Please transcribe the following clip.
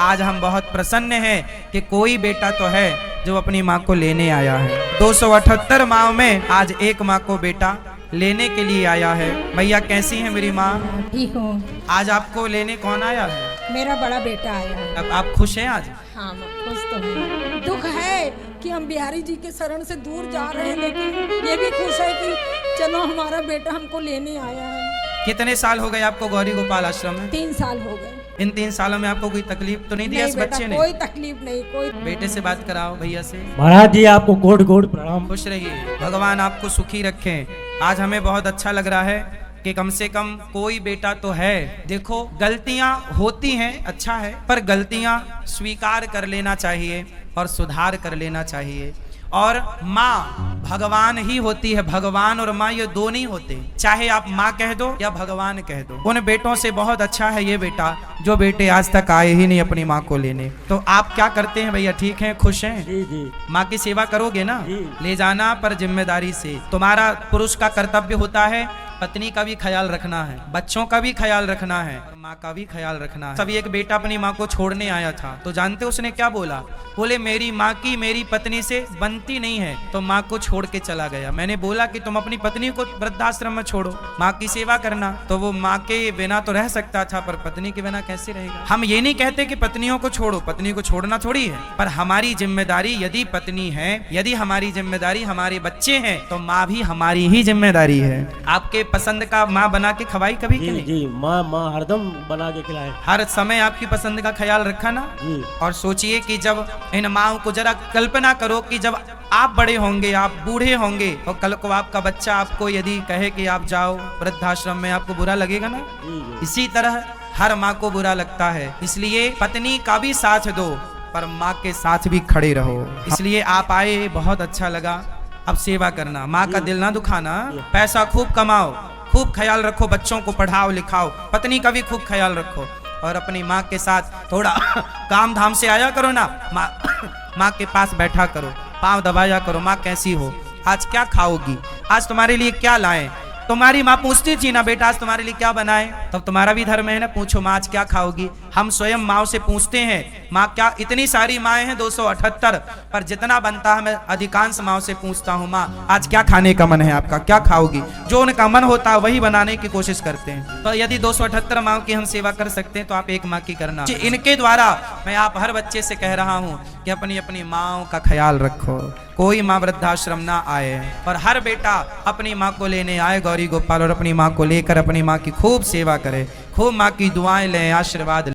आज हम बहुत प्रसन्न हैं कि कोई बेटा तो है जो अपनी माँ को लेने आया है। 278 माँ में आज एक माँ को बेटा लेने के लिए आया है। भैया कैसी है मेरी माँ? ठीक हूँ। आज आपको लेने कौन आया है? मेरा बड़ा बेटा आया है। अब आप खुश हैं आज? हाँ मैं खुश तो हूँ। दुख है कि हम बिहारी जी के शरण से दूर जा रहे हैं, लेकिन ये भी खुश है कि चलो हमारा बेटा हमको लेने आया है। कितने साल हो गए आपको गौरी गोपाल आश्रम में? 3 साल हो गए। इन 3 सालों में आपको कोई तकलीफ तो नहीं दिया इस बच्चे ने? कोई तकलीफ नहीं। कोई बेटे से बात कराओ भैया से। महाराज जी आपको कोट कोट प्रणाम। खुश रहिए, भगवान आपको सुखी रखें। आज हमें बहुत अच्छा लग रहा है कि कम से कम कोई बेटा तो है। देखो गलतियां होती हैं, अच्छा है, पर गलतियां स्वीकार कर लेना चाहिए और सुधार कर लेना चाहिए। और माँ भगवान ही होती है, भगवान और माँ ये दो नहीं होते। चाहे आप माँ कह दो या भगवान कह दो, उन बेटों से बहुत अच्छा है ये बेटा जो बेटे आज तक आए ही नहीं अपनी माँ को लेने। तो आप क्या करते हैं भैया? ठीक हैं, खुश हैं? जी जी। माँ की सेवा करोगे ना? जी। ले जाना पर जिम्मेदारी से। तुम्हारा पुरुष का कर्तव्य होता है पत्नी का भी ख्याल रखना है, बच्चों का भी ख्याल रखना है और माँ का भी ख्याल रखना है। तभी एक बेटा अपनी माँ को छोड़ने आया था, तो जानते उसने क्या बोला? बोले मेरी माँ की मेरी पत्नी से बनती नहीं है, तो माँ को छोड़ के चला गया। मैंने बोला कि तुम अपनी पत्नी को वृद्धाश्रम में छोड़ो, माँ की सेवा करना। तो वो माँ के बिना तो रह सकता था, पर पत्नी के बिना कैसे रहेगा? हम ये नहीं कहते कि पत्नियों को छोड़ो, पत्नी को छोड़ना थोड़ी है, पर हमारी जिम्मेदारी यदि पत्नी है, यदि हमारी जिम्मेदारी हमारे बच्चे हैं, तो माँ भी हमारी ही जिम्मेदारी है। आपके पसंद का माँ बना के खवाई कभी जी जी। माँ हरदम बना के खिलाए। हर समय आपकी पसंद का ख्याल रखा ना? जी। और सोचिए कि जब इन माँओं को जरा कल्पना करो कि जब आप बड़े होंगे, आप बूढ़े होंगे, और कल को आपका बच्चा आपको यदि कहे कि आप जाओ वृद्धाश्रम में, आपको बुरा लगेगा ना? जी जी। इसी तरह हर माँ को बुरा लगता है। इसलिए पत्नी का भी साथ दो, पर माँ के साथ भी खड़े रहो। इसलिए आप आए, बहुत अच्छा लगा। अब सेवा करना, माँ का दिल ना दुखाना। पैसा खूब कमाओ, खूब ख्याल रखो, बच्चों को पढ़ाओ लिखाओ, पत्नी का भी खूब ख्याल रखो, और अपनी माँ के साथ थोड़ा काम धाम से आया करो ना। माँ के पास बैठा करो, पाँव दबाया करो, माँ कैसी हो, आज क्या खाओगी, आज तुम्हारे लिए क्या लाएं। तुम्हारी माँ पूछती थी ना बेटा आज तुम्हारे लिए क्या बनाए, तब तुम्हारा भी धर्म है ना, पूछो माँ आज क्या खाओगी। हम स्वयं माँ से पूछते हैं, माँ क्या, इतनी सारी माएँ हैं 278, पर जितना बनता है मैं अधिकांश माँ से पूछता हूँ, माँ आज क्या खाने का मन है आपका, क्या खाओगी। जो उनका मन होता है वही बनाने की कोशिश करते हैं। तो यदि 278 माँ की हम सेवा कर सकते हैं तो आप एक माँ की करना। इनके द्वारा मैं आप हर बच्चे से कह रहा हूँ कि अपनी अपनी माँओं का ख्याल रखो, कोई माँ वृद्धाश्रम ना आए, और हर बेटा अपनी माँ को लेने आए गौरी गोपाल, और अपनी माँ को लेकर अपनी माँ की खूब सेवा करे, खूब माँ की दुआएं लें, आशीर्वाद